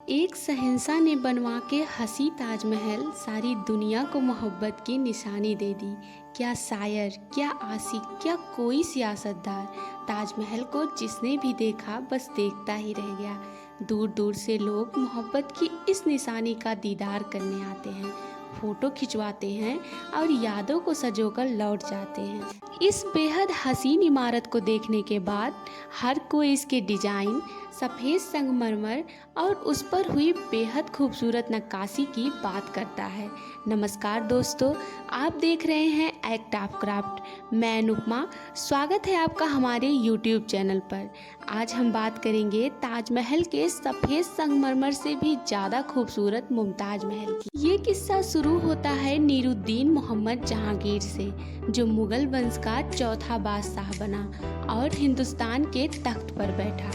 एक शहंशाह ने बनवा के हंसी ताजमहल सारी दुनिया को मोहब्बत की निशानी दे दी। क्या शायर, क्या आशिक, क्या कोई सियासतदार, ताजमहल को जिसने भी देखा बस देखता ही रह गया। दूर दूर से लोग मोहब्बत की इस निशानी का दीदार करने आते हैं, फोटो खिंचवाते हैं और यादों को सजोकर लौट जाते हैं। इस बेहद हसीन इमारत को देखने के बाद हर कोई इसके डिजाइन, सफ़ेद संगमरमर और उस पर हुई बेहद खूबसूरत नक्काशी की बात करता है। नमस्कार दोस्तों, आप देख रहे हैं एक्ट ऑफ क्राफ्ट। मैं अनुपमा, स्वागत है आपका हमारे यूट्यूब चैनल पर। आज हम बात करेंगे ताजमहल के सफ़ेद संगमरमर से भी ज़्यादा खूबसूरत मुमताज महल की। ये किस्सा शुरू होता है नीरुद्दीन मोहम्मद जहांगीर से, जो मुगल वंश का चौथा बादशाह बना और हिंदुस्तान के तख्त पर बैठा।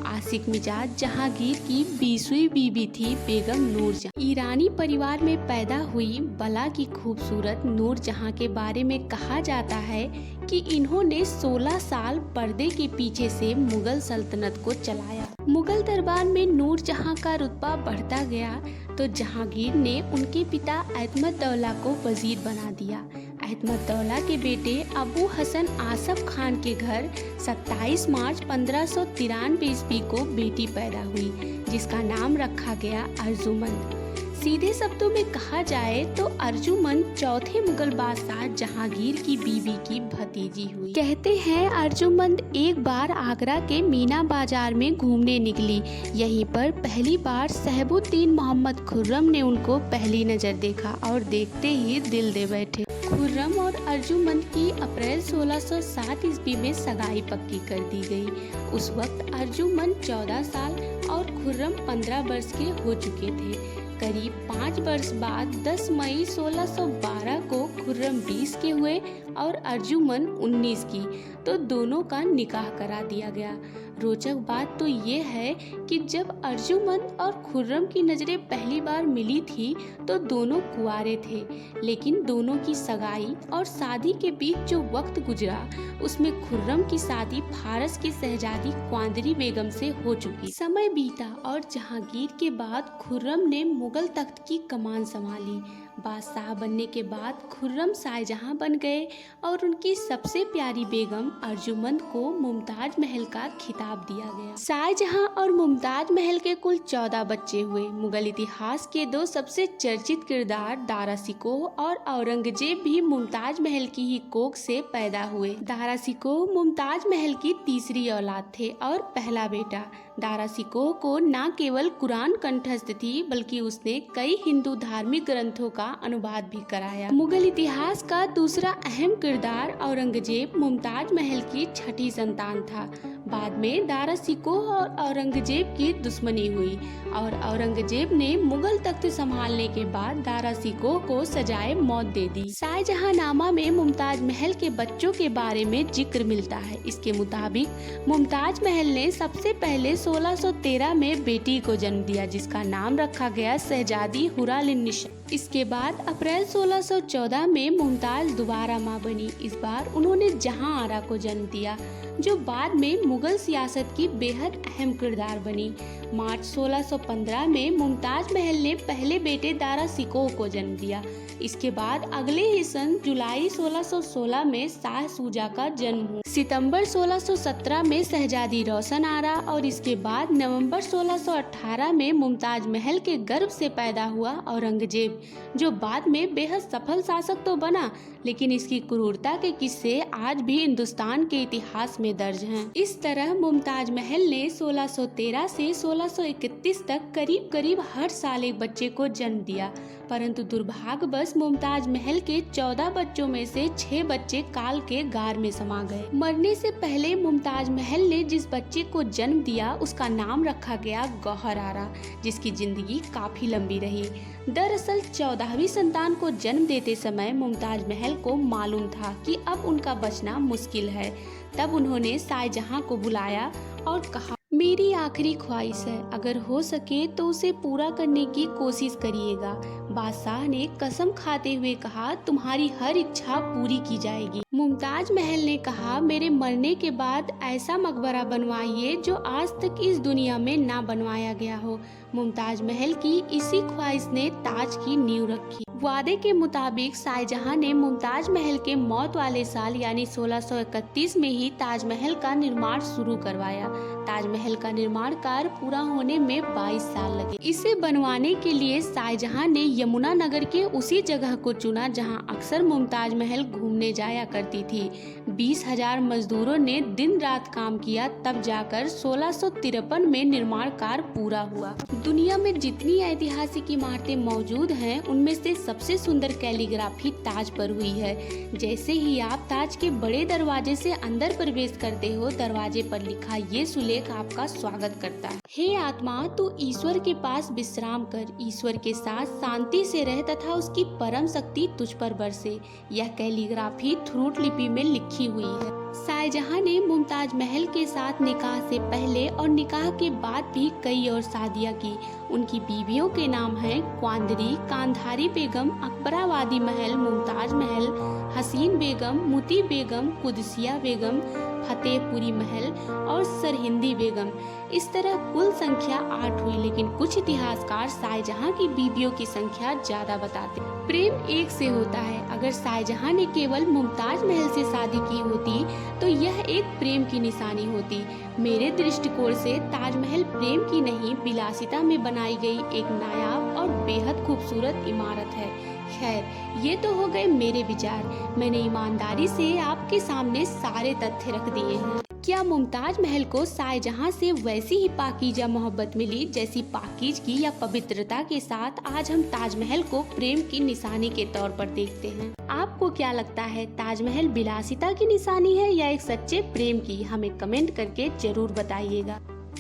आशिक मिजाज जहांगीर की 20वीं बीवी थी बेगम नूरजहां। ईरानी परिवार में पैदा हुई बला की खूबसूरत नूरजहां के बारे में कहा जाता है कि इन्होंने 16 साल पर्दे के पीछे से मुगल सल्तनत को चलाया। मुगल दरबार में नूरजहां का रुतबा बढ़ता गया तो जहांगीर ने उनके पिता अहमदउद्दौला को वजीर बना दिया। अहमदउद्दौला के बेटे अबू हसन आसफ खान के घर 27 मार्च 1593 ईस्वी को बेटी पैदा हुई, जिसका नाम रखा गया अर्जुमंद। सीधे शब्दों में कहा जाए तो अर्जुमंद चौथे मुगल बादशाह जहांगीर की बीवी की भतीजी हुई। कहते हैं अर्जुमंद एक बार आगरा के मीना बाजार में घूमने निकली। यहीं पर पहली बार सहबुद्दीन मोहम्मद खुर्रम ने उनको पहली नजर देखा और देखते ही दिल दे बैठे। खुर्रम और अर्जुमंद की अप्रैल 1607 ईस्वी में सगाई पक्की कर दी गई। उस वक्त अर्जुमंद 14 साल और खुर्रम 15 वर्ष के हो चुके थे। करीब 5 वर्ष बाद 10 मई 1612 को खुर्रम 20 के हुए और अर्जुमंद 19 की, तो दोनों का निकाह करा दिया गया। रोचक बात तो ये है कि जब अर्जुमंद और खुर्रम की नज़रें पहली बार मिली थी तो दोनों कुंवारे थे, लेकिन दोनों की सगाई और शादी के बीच जो वक्त गुजरा उसमें खुर्रम की शादी फारस की शहजादी क्वांदरी बेगम से हो चुकी। समय बीता और जहांगीर के बाद खुर्रम ने मुगल तख्त की कमान संभाली। बादशाह बनने के बाद खुर्रम शाहजहां बन गए और उनकी सबसे प्यारी बेगम अर्जुमंद को मुमताज महल का खिताब दिया गया। शाहजहां और मुमताज महल के कुल 14 बच्चे हुए। मुगल इतिहास के 2 सबसे चर्चित किरदार दारा शिकोह और औरंगजेब भी मुमताज महल की ही कोख से पैदा हुए। दारा शिकोह मुमताज महल की तीसरी औलाद थे और पहला बेटा। दारा शिकोह को न केवल कुरान कंठस्थ थी बल्कि उसने कई हिंदू धार्मिक ग्रंथों का अनुवाद भी कराया। मुगल इतिहास का दूसरा अहम किरदार औरंगजेब मुमताज महल की छठी संतान था। बाद में दारा शिकोह और औरंगजेब की दुश्मनी हुई और औरंगजेब ने मुगल तख्त संभालने के बाद दारा शिकोह को सजाए मौत दे दी। शाहजहांनामा में मुमताज महल के बच्चों के बारे में जिक्र मिलता है। इसके मुताबिक मुमताज महल ने सबसे पहले 1613 में बेटी को जन्म दिया, जिसका नाम रखा गया शहजादी हुरानिसा। इसके बाद अप्रैल 1614 में मुमताज दोबारा मां बनी। इस बार उन्होंने जहां आरा को जन्म दिया, जो बाद में मुगल सियासत की बेहद अहम किरदार बनी। मार्च 1615 में मुमताज महल ने पहले बेटे दारा शिकोह को जन्म दिया। इसके बाद अगले ही सन जुलाई 1616 में शाह शुजा का जन्म हुआ। सितंबर 1617 में शहजादी रोशन आरा और इसके बाद नवंबर 1618 में मुमताज महल के गर्भ से पैदा हुआ औरंगजेब, जो बाद में बेहद सफल शासक तो बना, लेकिन इसकी क्रूरता के किस्से आज भी हिंदुस्तान के इतिहास में दर्ज हैं। इस तरह मुमताज महल ने 1613 से 1631 तक करीब करीब हर साल एक बच्चे को जन्म दिया, परंतु दुर्भाग्यवश मुमताज महल के 14 बच्चों में से 6 बच्चे काल के गार में समा गए। मरने से पहले मुमताज महल ने जिस बच्चे को जन्म दिया उसका नाम रखा गया गौहर आरा, जिसकी जिंदगी काफी लंबी रही। दरअसल 14वीं संतान को जन्म देते समय मुमताज महल को मालूम था कि अब उनका बचना मुश्किल है। तब उन्होंने शाहजहां को बुलाया और कहा, मेरी आखिरी ख्वाहिश है, अगर हो सके तो उसे पूरा करने की कोशिश करिएगा। बादशाह ने कसम खाते हुए कहा, तुम्हारी हर इच्छा पूरी की जाएगी। मुमताज महल ने कहा, मेरे मरने के बाद ऐसा मकबरा बनवाइए जो आज तक इस दुनिया में ना बनवाया गया हो। मुमताज महल की इसी ख्वाहिश ने ताज की नींव रखी। वादे के मुताबिक शाहजहां ने मुमताज महल के मौत वाले साल यानी 1631 में ही ताजमहल का निर्माण शुरू करवाया। ताजमहल का निर्माण कार्य पूरा होने में 22 साल लगे। इसे बनवाने के लिए शाहजहां ने यमुना नगर के उसी जगह को चुना जहां अक्सर मुमताज महल घूमने जाया करती थी। 20,000 मजदूरों ने दिन रात काम किया, तब जाकर 1653 में निर्माण कार्य पूरा हुआ। दुनिया में जितनी ऐतिहासिक इमारतें मौजूद हैं, उनमें से सबसे सुंदर कैलीग्राफी ताज पर हुई है। जैसे ही आप ताज के बड़े दरवाजे से अंदर प्रवेश करते हो, दरवाजे पर लिखा ये सुलेख आपका स्वागत करता है। हे आत्मा, तू ईश्वर के पास विश्राम कर, ईश्वर के साथ शांति से रह तथा उसकी परम शक्ति तुझ पर बरसे। यह कैलीग्राफी ध्रुव लिपि में लिखी हुई है। शाहजहां ने मुमताज महल के साथ निकाह से पहले और निकाह के बाद भी कई और शादियां की। उनकी बीवियों के नाम हैं क्वांदरी, कांधारी बेगम, अकबराबादी महल, मुमताज महल, हसीन बेगम, मुती बेगम, कुदसिया बेगम, फतेहपुरी महल और सरहिंदी बेगम। इस तरह कुल संख्या 8 हुई, लेकिन कुछ इतिहासकार शाहजहां की बीवियों की संख्या ज्यादा बताते हैं। प्रेम एक से होता है। अगर शाहजहां ने केवल मुमताज महल से शादी की होती तो यह एक प्रेम की निशानी होती। मेरे दृष्टिकोण से ताजमहल प्रेम की नहीं, विलासिता में बनाई गई एक नायाब और बेहद खूबसूरत इमारत है। खैर, ये तो हो गए मेरे विचार। मैंने ईमानदारी से आपके सामने सारे तथ्य रख दिए हैं। क्या मुमताज महल को शाहजहां से वैसी ही पाकीज़ा मोहब्बत मिली जैसी पाकीज़गी या पवित्रता के साथ आज हम ताजमहल को प्रेम की निशानी के तौर पर देखते हैं? आपको क्या लगता है, ताजमहल विलासिता की निशानी है या एक सच्चे प्रेम की? हमें कमेंट करके जरूर बताइएगा।